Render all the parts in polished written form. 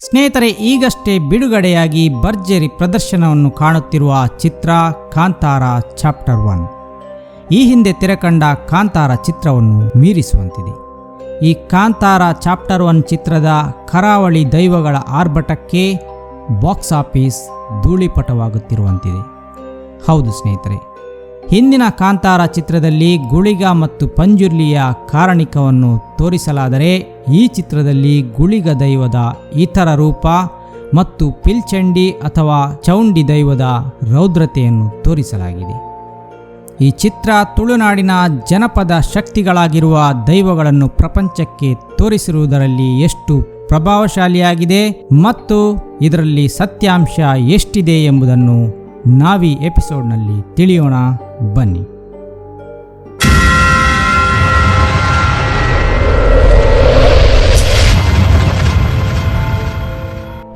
ಸ್ನೇಹಿತರೆ, ಈಗಷ್ಟೇ ಬಿಡುಗಡೆಯಾಗಿ ಭರ್ಜರಿ ಪ್ರದರ್ಶನವನ್ನು ಕಾಣುತ್ತಿರುವ ಚಿತ್ರ ಕಾಂತಾರ ಚಾಪ್ಟರ್ 1 ಈ ಹಿಂದೆ ತೆರೆಕಂಡ ಕಾಂತಾರ ಚಿತ್ರವನ್ನು ಮೀರಿಸುವಂತಿದೆ. ಈ ಕಾಂತಾರ ಚಾಪ್ಟರ್ 1 ಚಿತ್ರದ ಕರಾವಳಿ ದೈವಗಳ ಆರ್ಭಟಕ್ಕೆ ಬಾಕ್ಸ್ ಆಫೀಸ್ ಧೂಳಿಪಟವಾಗುತ್ತಿರುವಂತಿದೆ. ಹೌದು ಸ್ನೇಹಿತರೆ, ಹಿಂದಿನ ಕಾಂತಾರ ಚಿತ್ರದಲ್ಲಿ ಗುಳಿಗ ಮತ್ತು ಪಂಜುರ್ಲಿಯ ಕಾರಣಿಕವನ್ನು ತೋರಿಸಲಾದರೆ ಈ ಚಿತ್ರದಲ್ಲಿ ಗುಳಿಗ ದೈವದ ಇತರ ರೂಪ ಮತ್ತು ಪಿಲ್ಚಂಡಿ ಅಥವಾ ಚೌಂಡಿ ದೈವದ ರೌದ್ರತೆಯನ್ನು ತೋರಿಸಲಾಗಿದೆ. ಈ ಚಿತ್ರ ತುಳುನಾಡಿನ ಜನಪದ ಶಕ್ತಿಗಳಾಗಿರುವ ದೈವಗಳನ್ನು ಪ್ರಪಂಚಕ್ಕೆ ತೋರಿಸಿರುವುದರಲ್ಲಿ ಎಷ್ಟು ಪ್ರಭಾವಶಾಲಿಯಾಗಿದೆ ಮತ್ತು ಇದರಲ್ಲಿ ಸತ್ಯಾಂಶ ಎಷ್ಟಿದೆ ಎಂಬುದನ್ನು ನಾವೀ ಎಪಿಸೋಡ್ನಲ್ಲಿ ತಿಳಿಯೋಣ ಬನ್ನಿ.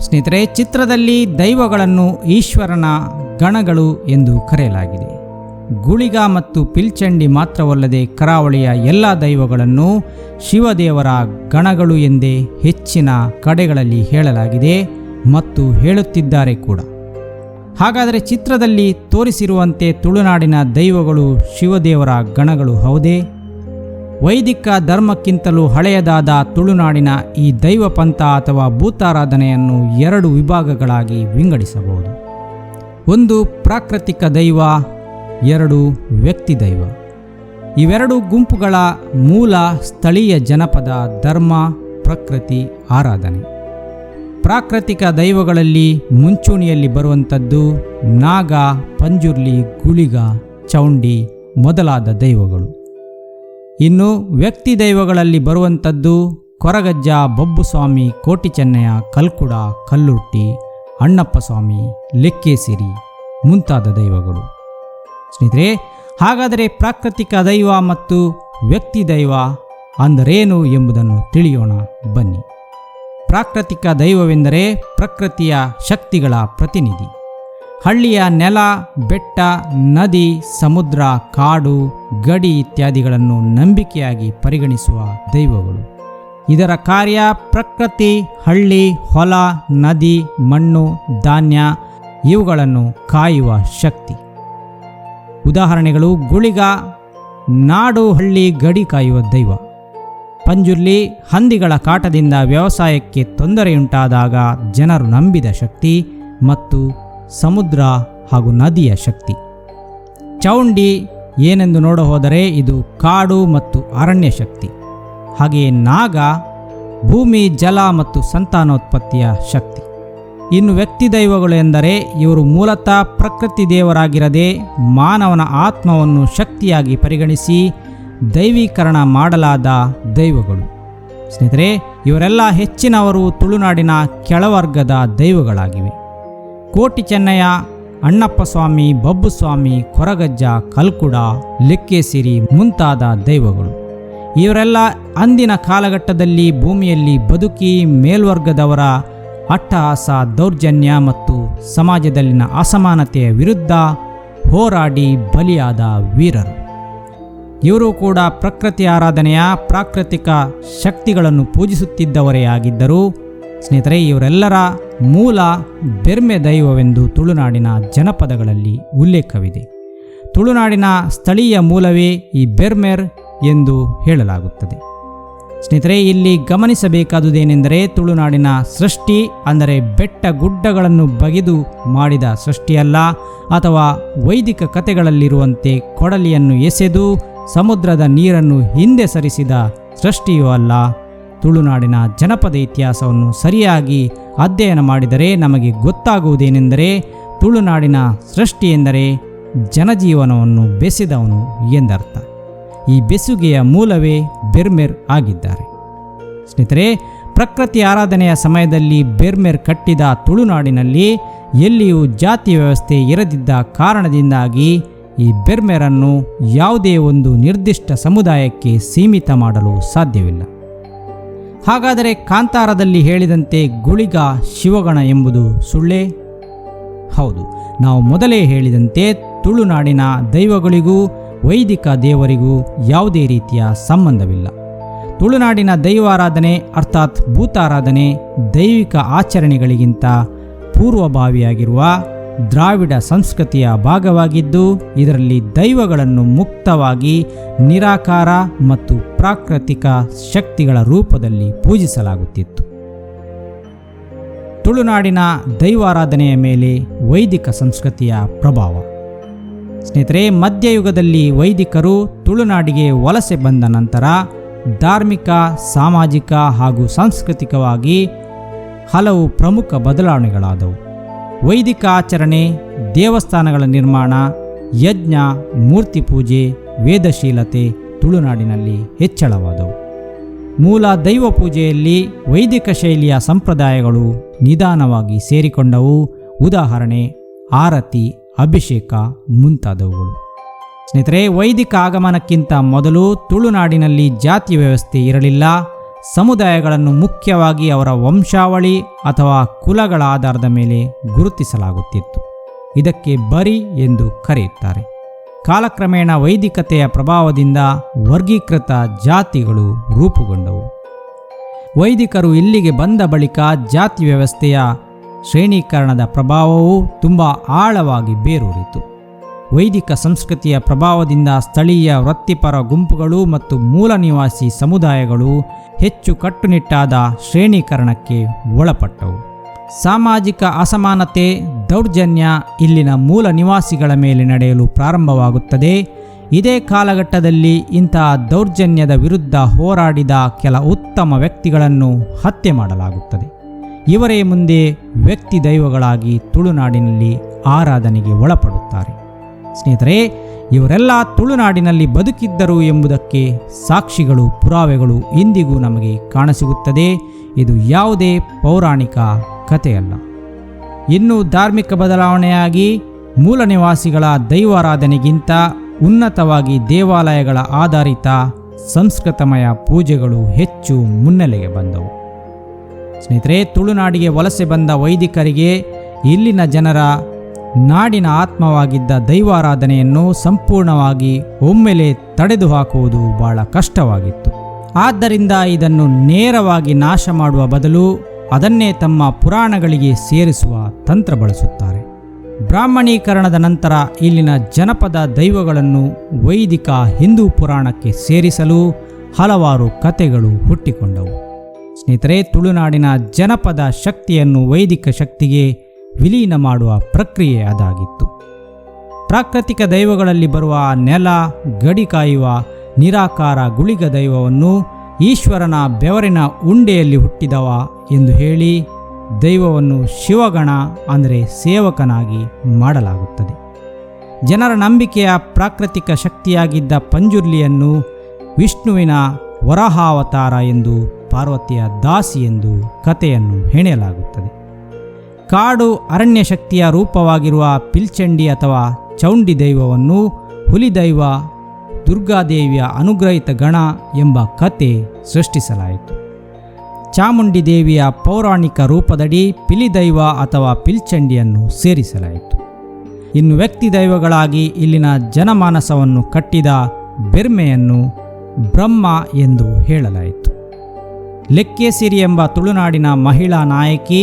ಸ್ನೇಹಿತರೆ, ಚಿತ್ರದಲ್ಲಿ ದೈವಗಳನ್ನು ಈಶ್ವರನ ಗಣಗಳು ಎಂದು ಕರೆಯಲಾಗಿದೆ. ಗುಳಿಗ ಮತ್ತು ಪಿಲ್ಚಂಡಿ ಮಾತ್ರವಲ್ಲದೆ ಕರಾವಳಿಯ ಎಲ್ಲ ದೈವಗಳನ್ನು ಶಿವದೇವರ ಗಣಗಳು ಎಂದೇ ಹೆಚ್ಚಿನ ಕಡೆಗಳಲ್ಲಿ ಹೇಳಲಾಗಿದೆ ಮತ್ತು ಹೇಳುತ್ತಿದ್ದಾರೆ ಕೂಡ. ಹಾಗಾದರೆ ಚಿತ್ರದಲ್ಲಿ ತೋರಿಸಿರುವಂತೆ ತುಳುನಾಡಿನ ದೈವಗಳು ಶಿವದೇವರ ಗಣಗಳು ಹೌದೇ? ವೈದಿಕ ಧರ್ಮಕ್ಕಿಂತಲೂ ಹಳೆಯದಾದ ತುಳುನಾಡಿನ ಈ ದೈವ ಪಂಥ ಅಥವಾ ಭೂತಾರಾಧನೆಯನ್ನು 2 ವಿಭಾಗಗಳಾಗಿ ವಿಂಗಡಿಸಬಹುದು. 1 ಪ್ರಾಕೃತಿಕ ದೈವ, 2 ವ್ಯಕ್ತಿ ದೈವ. ಇವೆರಡು ಗುಂಪುಗಳ ಮೂಲ ಸ್ಥಳೀಯ ಜನಪದ ಧರ್ಮ ಪ್ರಕೃತಿ ಆರಾಧನೆ. ಪ್ರಾಕೃತಿಕ ದೈವಗಳಲ್ಲಿ ಮುಂಚೂಣಿಯಲ್ಲಿ ಬರುವಂಥದ್ದು ನಾಗ, ಪಂಜುರ್ಲಿ, ಗುಳಿಗ, ಚೌಂಡಿ ಮೊದಲಾದ ದೈವಗಳು. ಇನ್ನು ವ್ಯಕ್ತಿ ದೈವಗಳಲ್ಲಿ ಬರುವಂಥದ್ದು ಕೊರಗಜ್ಜ, ಬಬ್ಬುಸ್ವಾಮಿ, ಕೋಟಿ ಚೆನ್ನಯ್ಯ, ಕಲ್ಕುಡ, ಕಲ್ಲುರ್ಟಿ, ಅಣ್ಣಪ್ಪ ಸ್ವಾಮಿ, ಲೆಕ್ಕೇಸಿರಿ ಮುಂತಾದ ದೈವಗಳು. ಸ್ನೇಹಿತರೆ, ಹಾಗಾದರೆ ಪ್ರಾಕೃತಿಕ ದೈವ ಮತ್ತು ವ್ಯಕ್ತಿ ದೈವ ಅಂದರೇನು ಎಂಬುದನ್ನು ತಿಳಿಯೋಣ ಬನ್ನಿ. ಪ್ರಾಕೃತಿಕ ದೈವವೆಂದರೆ ಪ್ರಕೃತಿಯ ಶಕ್ತಿಗಳ ಪ್ರತಿನಿಧಿ. ಹಳ್ಳಿಯ ನೆಲ, ಬೆಟ್ಟ, ನದಿ, ಸಮುದ್ರ, ಕಾಡು, ಗಡಿ ಇತ್ಯಾದಿಗಳನ್ನು ನಂಬಿಕೆಯಾಗಿ ಪರಿಗಣಿಸುವ ದೈವಗಳು. ಇದರ ಕಾರ್ಯ ಪ್ರಕೃತಿ, ಹಳ್ಳಿ, ಹೊಲ, ನದಿ, ಮಣ್ಣು, ಧಾನ್ಯ ಇವುಗಳನ್ನು ಕಾಯುವ ಶಕ್ತಿ. ಉದಾಹರಣೆಗಳು: ಗುಳಿಗ ನಾಡು, ಹಳ್ಳಿ, ಗಡಿ ಕಾಯುವ ದೈವ. ಪಂಜುರ್ಲಿ ಹಂದಿಗಳ ಕಾಟದಿಂದ ವ್ಯವಸಾಯಕ್ಕೆ ತೊಂದರೆಯುಂಟಾದಾಗ ಜನರು ನಂಬಿದ ಶಕ್ತಿ ಮತ್ತು ಸಮುದ್ರ ಹಾಗೂ ನದಿಯ ಶಕ್ತಿ. ಚೌಂಡಿ ಏನೆಂದು ನೋಡಹೋದರೆ ಇದು ಕಾಡು ಮತ್ತು ಅರಣ್ಯ ಶಕ್ತಿ. ಹಾಗೆಯೇ ನಾಗ ಭೂಮಿ, ಜಲ ಮತ್ತು ಸಂತಾನೋತ್ಪತ್ತಿಯ ಶಕ್ತಿ. ಇನ್ನು ವ್ಯಕ್ತಿ ದೈವಗಳು ಎಂದರೆ ಇವರು ಮೂಲತಃ ಪ್ರಕೃತಿ ದೇವರಾಗಿರದೆ ಮಾನವನ ಆತ್ಮವನ್ನು ಶಕ್ತಿಯಾಗಿ ಪರಿಗಣಿಸಿ ದೈವೀಕರಣ ಮಾಡಲಾದ ದೈವಗಳು. ಸ್ನೇಹಿತರೆ, ಇವರೆಲ್ಲ ಹೆಚ್ಚಿನವರು ತುಳುನಾಡಿನ ಕೆಳವರ್ಗದ ದೈವಗಳಾಗಿವೆ. ಕೋಟಿ ಚೆನ್ನಯ್ಯ, ಅಣ್ಣಪ್ಪ ಸ್ವಾಮಿ, ಬಬ್ಬುಸ್ವಾಮಿ, ಕೊರಗಜ್ಜ, ಕಲ್ಕುಡ, ಲೆಕ್ಕೇಸಿರಿ ಮುಂತಾದ ದೈವಗಳು. ಇವರೆಲ್ಲ ಅಂದಿನ ಕಾಲಘಟ್ಟದಲ್ಲಿ ಭೂಮಿಯಲ್ಲಿ ಬದುಕಿ ಮೇಲ್ವರ್ಗದವರ ಅಟ್ಟಹಾಸ, ದೌರ್ಜನ್ಯ ಮತ್ತು ಸಮಾಜದಲ್ಲಿನ ಅಸಮಾನತೆಯ ವಿರುದ್ಧ ಹೋರಾಡಿ ಬಲಿಯಾದ ವೀರರು. ಇವರು ಕೂಡ ಪ್ರಕೃತಿ ಆರಾಧನೆಯ ಪ್ರಾಕೃತಿಕ ಶಕ್ತಿಗಳನ್ನು ಪೂಜಿಸುತ್ತಿದ್ದವರೇ ಆಗಿದ್ದರು. ಸ್ನೇಹಿತರೆ, ಇವರೆಲ್ಲರ ಮೂಲ ಬೆರ್ಮೆ ದೈವವೆಂದು ತುಳುನಾಡಿನ ಜನಪದಗಳಲ್ಲಿ ಉಲ್ಲೇಖವಿದೆ. ತುಳುನಾಡಿನ ಸ್ಥಳೀಯ ಮೂಲವೇ ಈ ಬೆರ್ಮೆರ್ ಎಂದು ಹೇಳಲಾಗುತ್ತದೆ. ಸ್ನೇಹಿತರೆ, ಇಲ್ಲಿ ಗಮನಿಸಬೇಕಾದುದೇನೆಂದರೆ ತುಳುನಾಡಿನ ಸೃಷ್ಟಿ ಅಂದರೆ ಬೆಟ್ಟ ಗುಡ್ಡಗಳನ್ನು ಬಗೆದು ಮಾಡಿದ ಸೃಷ್ಟಿಯಲ್ಲ, ಅಥವಾ ವೈದಿಕ ಕಥೆಗಳಲ್ಲಿರುವಂತೆ ಕೊಡಲಿಯನ್ನು ಎಸೆದು ಸಮುದ್ರದ ನೀರನ್ನು ಹಿಂದೆ ಸರಿಸಿದ ಸೃಷ್ಟಿಯೂ ಅಲ್ಲ. ತುಳುನಾಡಿನ ಜನಪದ ಇತಿಹಾಸವನ್ನು ಸರಿಯಾಗಿ ಅಧ್ಯಯನ ಮಾಡಿದರೆ ನಮಗೆ ಗೊತ್ತಾಗುವುದೇನೆಂದರೆ ತುಳುನಾಡಿನ ಸೃಷ್ಟಿ ಎಂದರೆ ಜನಜೀವನವನ್ನು ಬೆಸೆದವನು ಎಂದರ್ಥ. ಈ ಬೆಸುಗೆಯ ಮೂಲವೇ ಬೆರ್ಮೆರ್ ಆಗಿದ್ದಾರೆ. ಸ್ನೇಹಿತರೆ, ಪ್ರಕೃತಿ ಆರಾಧನೆಯ ಸಮಯದಲ್ಲಿ ಬೆರ್ಮೆರ್ ಕಟ್ಟಿದ ತುಳುನಾಡಿನಲ್ಲಿ ಎಲ್ಲಿಯೂ ಜಾತಿ ವ್ಯವಸ್ಥೆ ಇರದಿದ್ದ ಕಾರಣದಿಂದಾಗಿ ಈ ಬೆರ್ಮೆರನ್ನು ಯಾವುದೇ ಒಂದು ನಿರ್ದಿಷ್ಟ ಸಮುದಾಯಕ್ಕೆ ಸೀಮಿತ ಮಾಡಲು ಸಾಧ್ಯವಿಲ್ಲ. ಹಾಗಾದರೆ ಕಾಂತಾರದಲ್ಲಿ ಹೇಳಿದಂತೆ ಗುಳಿಗ ಶಿವಗಣ ಎಂಬುದು ಸುಳ್ಳೇ? ಹೌದು, ನಾವು ಮೊದಲೇ ಹೇಳಿದಂತೆ ತುಳುನಾಡಿನ ದೈವಗಳಿಗೂ ವೈದಿಕ ದೇವರಿಗೂ ಯಾವುದೇ ರೀತಿಯ ಸಂಬಂಧವಿಲ್ಲ. ತುಳುನಾಡಿನ ದೈವಾರಾಧನೆ ಅರ್ಥಾತ್ ಭೂತಾರಾಧನೆ ದೈವಿಕ ಆಚರಣೆಗಳಿಗಿಂತ ಪೂರ್ವಭಾವಿಯಾಗಿರುವ ದ್ರಾವಿಡ ಸಂಸ್ಕೃತಿಯ ಭಾಗವಾಗಿದ್ದು, ಇದರಲ್ಲಿ ದೈವಗಳನ್ನು ಮುಕ್ತವಾಗಿ ನಿರಾಕಾರ ಮತ್ತು ಪ್ರಾಕೃತಿಕ ಶಕ್ತಿಗಳ ರೂಪದಲ್ಲಿ ಪೂಜಿಸಲಾಗುತ್ತಿತ್ತು. ತುಳುನಾಡಿನ ದೈವಾರಾಧನೆಯ ಮೇಲೆ ವೈದಿಕ ಸಂಸ್ಕೃತಿಯ ಪ್ರಭಾವ. ಸ್ನೇಹಿತರೆ, ಮಧ್ಯಯುಗದಲ್ಲಿ ವೈದಿಕರು ತುಳುನಾಡಿಗೆ ವಲಸೆ ಬಂದ ನಂತರ ಧಾರ್ಮಿಕ, ಸಾಮಾಜಿಕ ಹಾಗೂ ಸಾಂಸ್ಕೃತಿಕವಾಗಿ ಹಲವು ಪ್ರಮುಖ ಬದಲಾವಣೆಗಳಾದವು. ವೈದಿಕ ಆಚರಣೆ, ದೇವಸ್ಥಾನಗಳ ನಿರ್ಮಾಣ, ಯಜ್ಞ, ಮೂರ್ತಿ ಪೂಜೆ, ವೇದಶೀಲತೆ ತುಳುನಾಡಿನಲ್ಲಿ ಹೆಚ್ಚಳವಾದವು. ಮೂಲ ದೈವ ಪೂಜೆಯಲ್ಲಿ ವೈದಿಕ ಶೈಲಿಯ ಸಂಪ್ರದಾಯಗಳು ನಿಧಾನವಾಗಿ ಸೇರಿಕೊಂಡವು. ಉದಾಹರಣೆ ಆರತಿ, ಅಭಿಷೇಕ ಮುಂತಾದವುಗಳು. ಸ್ನೇಹಿತರೆ, ವೈದಿಕ ಆಗಮನಕ್ಕಿಂತ ಮೊದಲು ತುಳುನಾಡಿನಲ್ಲಿ ಜಾತಿ ವ್ಯವಸ್ಥೆ ಇರಲಿಲ್ಲ. ಸಮುದಾಯಗಳನ್ನು ಮುಖ್ಯವಾಗಿ ಅವರ ವಂಶಾವಳಿ ಅಥವಾ ಕುಲಗಳ ಆಧಾರದ ಮೇಲೆ ಗುರುತಿಸಲಾಗುತ್ತಿತ್ತು. ಇದಕ್ಕೆ ಬರಿ ಎಂದು ಕರೆಯುತ್ತಾರೆ. ಕಾಲಕ್ರಮೇಣ ವೈದಿಕತೆಯ ಪ್ರಭಾವದಿಂದ ವರ್ಗೀಕೃತ ಜಾತಿಗಳು ರೂಪುಗೊಂಡವು. ವೈದಿಕರು ಇಲ್ಲಿಗೆ ಬಂದ ಬಳಿಕ ಜಾತಿ ವ್ಯವಸ್ಥೆಯ ಶ್ರೇಣೀಕರಣದ ಪ್ರಭಾವವು ತುಂಬ ಆಳವಾಗಿ ಬೇರೂರಿತು. ವೈದಿಕ ಸಂಸ್ಕೃತಿಯ ಪ್ರಭಾವದಿಂದ ಸ್ಥಳೀಯ ವೃತ್ತಿಪರ ಗುಂಪುಗಳು ಮತ್ತು ಮೂಲ ನಿವಾಸಿ ಸಮುದಾಯಗಳು ಹೆಚ್ಚು ಕಟ್ಟುನಿಟ್ಟಾದ ಶ್ರೇಣೀಕರಣಕ್ಕೆ ಒಳಪಟ್ಟವು. ಸಾಮಾಜಿಕ ಅಸಮಾನತೆ, ದೌರ್ಜನ್ಯ ಇಲ್ಲಿನ ಮೂಲ ನಿವಾಸಿಗಳ ಮೇಲೆ ನಡೆಯಲು ಪ್ರಾರಂಭವಾಗುತ್ತದೆ. ಇದೇ ಕಾಲಘಟ್ಟದಲ್ಲಿ ಇಂತಹ ದೌರ್ಜನ್ಯದ ವಿರುದ್ಧ ಹೋರಾಡಿದ ಕೆಲ ಉತ್ತಮ ವ್ಯಕ್ತಿಗಳನ್ನು ಹತ್ಯೆ ಮಾಡಲಾಗುತ್ತದೆ. ಇವರೇ ಮುಂದೆ ವ್ಯಕ್ತಿ ದೈವಗಳಾಗಿ ತುಳುನಾಡಿನಲ್ಲಿ ಆರಾಧನೆಗೆ ಒಳಪಡುತ್ತಾರೆ. ಸ್ನೇಹಿತರೆ, ಇವರೆಲ್ಲ ತುಳುನಾಡಿನಲ್ಲಿ ಬದುಕಿದ್ದರು ಎಂಬುದಕ್ಕೆ ಸಾಕ್ಷಿಗಳು, ಪುರಾವೆಗಳು ಇಂದಿಗೂ ನಮಗೆ ಕಾಣಸಿಗುತ್ತದೆ. ಇದು ಯಾವುದೇ ಪೌರಾಣಿಕ ಕಥೆಯಲ್ಲ. ಇನ್ನು ಧಾರ್ಮಿಕ ಬದಲಾವಣೆಯಾಗಿ ಮೂಲ ನಿವಾಸಿಗಳ ದೈವಾರಾಧನೆಗಿಂತ ಉನ್ನತವಾಗಿ ದೇವಾಲಯಗಳ ಆಧಾರಿತ ಸಂಸ್ಕೃತಮಯ ಪೂಜೆಗಳು ಹೆಚ್ಚು ಮುನ್ನೆಲೆಗೆ ಬಂದವು. ಸ್ನೇಹಿತರೆ, ತುಳುನಾಡಿಗೆ ವಲಸೆ ಬಂದ ವೈದಿಕರಿಗೆ ಇಲ್ಲಿನ ಜನರ ನಾಡಿನ ಆತ್ಮವಾಗಿದ್ದ ದೈವಾರಾಧನೆಯನ್ನು ಸಂಪೂರ್ಣವಾಗಿ ಒಮ್ಮೆಲೆ ತಡೆದು ಹಾಕುವುದು ಬಹಳ ಕಷ್ಟವಾಗಿತ್ತು. ಆದ್ದರಿಂದ ಇದನ್ನು ನೇರವಾಗಿ ನಾಶ ಮಾಡುವ ಬದಲು ಅದನ್ನೇ ತಮ್ಮ ಪುರಾಣಗಳಿಗೆ ಸೇರಿಸುವ ತಂತ್ರ ಬಳಸುತ್ತಾರೆ. ಬ್ರಾಹ್ಮಣೀಕರಣದ ನಂತರ ಇಲ್ಲಿನ ಜನಪದ ದೈವಗಳನ್ನು ವೈದಿಕ ಹಿಂದೂ ಪುರಾಣಕ್ಕೆ ಸೇರಿಸಲು ಹಲವಾರು ಕಥೆಗಳು ಹುಟ್ಟಿಕೊಂಡವು. ಸ್ನೇಹಿತರೆ, ತುಳುನಾಡಿನ ಜನಪದ ಶಕ್ತಿಯನ್ನು ವೈದಿಕ ಶಕ್ತಿಗೆ ವಿಲೀನ ಮಾಡುವ ಪ್ರಕ್ರಿಯೆ ಅದಾಗಿತ್ತು. ಪ್ರಾಕೃತಿಕ ದೈವಗಳಲ್ಲಿ ಬರುವ ನೆಲ, ಗಡಿ ಕಾಯುವ ನಿರಾಕಾರ ಗುಳಿಗ ದೈವವನ್ನು ಈಶ್ವರನ ಬೆವರಿನ ಉಂಡೆಯಲ್ಲಿ ಹುಟ್ಟಿದವ ಎಂದು ಹೇಳಿ ದೈವವನ್ನು ಶಿವಗಣ ಅಂದರೆ ಸೇವಕನಾಗಿ ಮಾಡಲಾಗುತ್ತದೆ. ಜನರ ನಂಬಿಕೆಯ ಪ್ರಾಕೃತಿಕ ಶಕ್ತಿಯಾಗಿದ್ದ ಪಂಜುರ್ಲಿಯನ್ನು ವಿಷ್ಣುವಿನ ವರಾಹಾವತಾರ ಎಂದು, ಪಾರ್ವತಿಯ ದಾಸಿ ಎಂದು ಕಥೆಯನ್ನು ಹೆಣೆಯಲಾಗುತ್ತದೆ. ಕಾಡು ಅರಣ್ಯ ಶಕ್ತಿಯ ರೂಪವಾಗಿರುವ ಪಿಲ್ಚಂಡಿ ಅಥವಾ ಚೌಂಡಿ ದೈವವನ್ನು ಹುಲಿದೈವ, ದುರ್ಗಾದೇವಿಯ ಅನುಗ್ರಹಿತ ಗಣ ಎಂಬ ಕತೆ ಸೃಷ್ಟಿಸಲಾಯಿತು. ಚಾಮುಂಡಿ ದೇವಿಯ ಪೌರಾಣಿಕ ರೂಪದಡಿ ಪಿಲಿದೈವ ಅಥವಾ ಪಿಲ್ಚಂಡಿಯನ್ನು ಸೇರಿಸಲಾಯಿತು. ಇನ್ನು ವ್ಯಕ್ತಿ ದೈವಗಳಾಗಿ ಇಲ್ಲಿನ ಜನಮಾನಸವನ್ನು ಕಟ್ಟಿದ ಬೆರ್ಮೆಯನ್ನು ಬ್ರಹ್ಮ ಎಂದು ಹೇಳಲಾಯಿತು. ಲೆಕ್ಕೇಸಿರಿ ಎಂಬ ತುಳುನಾಡಿನ ಮಹಿಳಾ ನಾಯಕಿ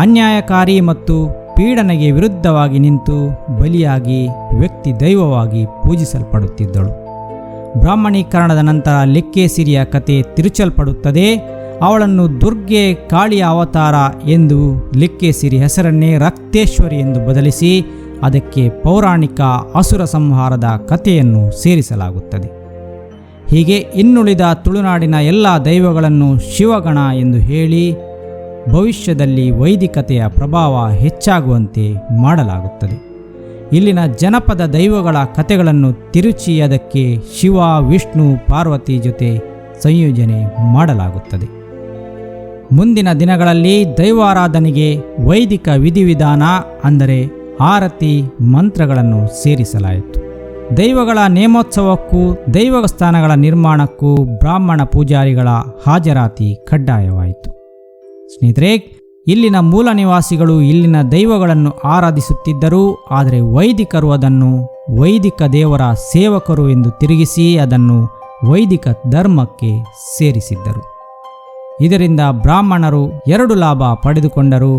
ಅನ್ಯಾಯಕಾರಿ ಮತ್ತು ಪೀಡನೆಗೆ ವಿರುದ್ಧವಾಗಿ ನಿಂತು ಬಲಿಯಾಗಿ ವ್ಯಕ್ತಿ ದೈವವಾಗಿ ಪೂಜಿಸಲ್ಪಡುತ್ತಿದ್ದಳು. ಬ್ರಾಹ್ಮಣೀಕರಣದ ನಂತರ ಲೆಕ್ಕೇಸಿರಿಯ ಕತೆ ತಿರುಚಲ್ಪಡುತ್ತದೆ. ಅವಳನ್ನು ದುರ್ಗೆ, ಕಾಳಿಯ ಅವತಾರ ಎಂದು ಲೆಕ್ಕೇಸಿರಿ ಹೆಸರನ್ನೇ ರಕ್ತೇಶ್ವರಿ ಎಂದು ಬದಲಿಸಿ ಅದಕ್ಕೆ ಪೌರಾಣಿಕ ಅಸುರ ಸಂಹಾರದ ಕಥೆಯನ್ನು ಸೇರಿಸಲಾಗುತ್ತದೆ. ಹೀಗೆ ಇನ್ನುಳಿದ ತುಳುನಾಡಿನ ಎಲ್ಲ ದೈವಗಳನ್ನು ಶಿವಗಣ ಎಂದು ಹೇಳಿ ಭವಿಷ್ಯದಲ್ಲಿ ವೈದಿಕತೆಯ ಪ್ರಭಾವ ಹೆಚ್ಚಾಗುವಂತೆ ಮಾಡಲಾಗುತ್ತದೆ. ಇಲ್ಲಿನ ಜನಪದ ದೈವಗಳ ಕಥೆಗಳನ್ನು ತಿರುಚಿ ಅದಕ್ಕೆ ಶಿವ, ವಿಷ್ಣು, ಪಾರ್ವತಿ ಜೊತೆ ಸಂಯೋಜನೆ ಮಾಡಲಾಗುತ್ತದೆ. ಮುಂದಿನ ದಿನಗಳಲ್ಲಿ ದೈವಾರಾಧನೆಗೆ ವೈದಿಕ ವಿಧಿವಿಧಾನ ಅಂದರೆ ಆರತಿ, ಮಂತ್ರಗಳನ್ನು ಸೇರಿಸಲಾಯಿತು. ದೈವಗಳ ನೇಮೋತ್ಸವಕ್ಕೂ ದೈವಸ್ಥಾನಗಳ ನಿರ್ಮಾಣಕ್ಕೂ ಬ್ರಾಹ್ಮಣ ಪೂಜಾರಿಗಳ ಹಾಜರಾತಿ ಕಡ್ಡಾಯವಾಯಿತು. ಸ್ನೇಹಿತರೆ, ಇಲ್ಲಿನ ಮೂಲ ನಿವಾಸಿಗಳು ಇಲ್ಲಿನ ದೈವಗಳನ್ನು ಆರಾಧಿಸುತ್ತಿದ್ದರು. ಆದರೆ ವೈದಿಕರು ಅದನ್ನು ವೈದಿಕ ದೇವರ ಸೇವಕರು ಎಂದು ತಿರುಗಿಸಿ ಅದನ್ನು ವೈದಿಕ ಧರ್ಮಕ್ಕೆ ಸೇರಿಸಿದ್ದರು. ಇದರಿಂದ ಬ್ರಾಹ್ಮಣರು 2 ಲಾಭ ಪಡೆದುಕೊಂಡರು.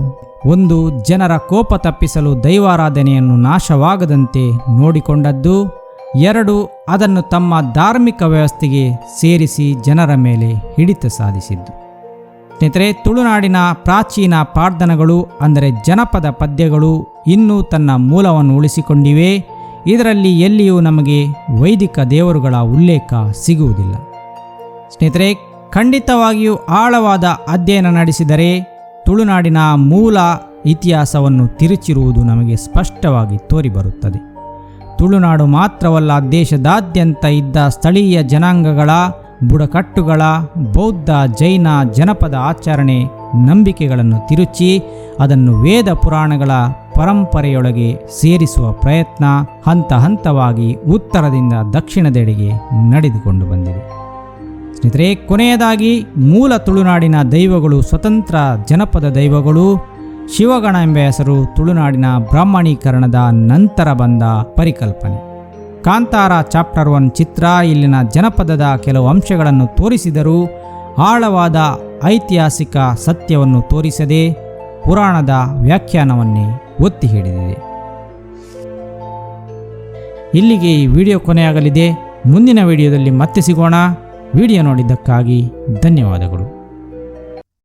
ಒಂದು, ಜನರ ಕೋಪ ತಪ್ಪಿಸಲು ದೈವಾರಾಧನೆಯನ್ನು ನಾಶವಾಗದಂತೆ ನೋಡಿಕೊಂಡದ್ದು. 2, ಅದನ್ನು ತಮ್ಮ ಧಾರ್ಮಿಕ ವ್ಯವಸ್ಥೆಗೆ ಸೇರಿಸಿ ಜನರ ಮೇಲೆ ಹಿಡಿತ ಸಾಧಿಸಿದ್ದು. ಸ್ನೇಹಿತರೆ, ತುಳುನಾಡಿನ ಪ್ರಾಚೀನ ಪ್ರಾರ್ಥನೆಗಳು ಅಂದರೆ ಜನಪದ ಪದ್ಯಗಳು ಇನ್ನೂ ತನ್ನ ಮೂಲವನ್ನು ಉಳಿಸಿಕೊಂಡಿವೆ. ಇದರಲ್ಲಿ ಎಲ್ಲಿಯೂ ನಮಗೆ ವೈದಿಕ ದೇವರುಗಳ ಉಲ್ಲೇಖ ಸಿಗುವುದಿಲ್ಲ. ಸ್ನೇಹಿತರೆ, ಖಂಡಿತವಾಗಿಯೂ ಆಳವಾದ ಅಧ್ಯಯನ ನಡೆಸಿದರೆ ತುಳುನಾಡಿನ ಮೂಲ ಇತಿಹಾಸವನ್ನು ತಿರುಚಿರುವುದು ನಮಗೆ ಸ್ಪಷ್ಟವಾಗಿ ತೋರಿಬರುತ್ತದೆ. ತುಳುನಾಡು ಮಾತ್ರವಲ್ಲ, ದೇಶದಾದ್ಯಂತ ಇದ್ದ ಸ್ಥಳೀಯ ಜನಾಂಗಗಳ, ಬುಡಕಟ್ಟುಗಳ, ಬೌದ್ಧ, ಜೈನ ಜನಪದ ಆಚರಣೆ ನಂಬಿಕೆಗಳನ್ನು ತಿರುಚಿ ಅದನ್ನು ವೇದ ಪುರಾಣಗಳ ಪರಂಪರೆಯೊಳಗೆ ಸೇರಿಸುವ ಪ್ರಯತ್ನ ಹಂತ ಹಂತವಾಗಿ ಉತ್ತರದಿಂದ ದಕ್ಷಿಣದೆಡೆಗೆ ನಡೆದುಕೊಂಡು ಬಂದಿದೆ. ಸ್ನೇಹಿತರೆ, ಕೊನೆಯದಾಗಿ ಮೂಲ ತುಳುನಾಡಿನ ದೈವಗಳು ಸ್ವತಂತ್ರ ಜನಪದ ದೈವಗಳು. ಶಿವಗಣ ಎಂಬ ಹೆಸರು ತುಳುನಾಡಿನ ಬ್ರಾಹ್ಮಣೀಕರಣದ ನಂತರ ಬಂದ ಪರಿಕಲ್ಪನೆ. ಕಾಂತಾರ ಚಾಪ್ಟರ್ 1 ಚಿತ್ರ ಇಲ್ಲಿನ ಜನಪದದ ಕೆಲವು ಅಂಶಗಳನ್ನು ತೋರಿಸಿದರೂ ಆಳವಾದ ಐತಿಹಾಸಿಕ ಸತ್ಯವನ್ನು ತೋರಿಸದೆ ಪುರಾಣದ ವ್ಯಾಖ್ಯಾನವನ್ನೇ ಒತ್ತಿ ಹಿಡಿದಿದೆ. ಇಲ್ಲಿಗೆ ಈ ವಿಡಿಯೋ ಕೊನೆಯಾಗಲಿದೆ. ಮುಂದಿನ ವಿಡಿಯೋದಲ್ಲಿ ಮತ್ತೆ ಸಿಗೋಣ. ವಿಡಿಯೋ ನೋಡಿದ್ದಕ್ಕಾಗಿ ಧನ್ಯವಾದಗಳು.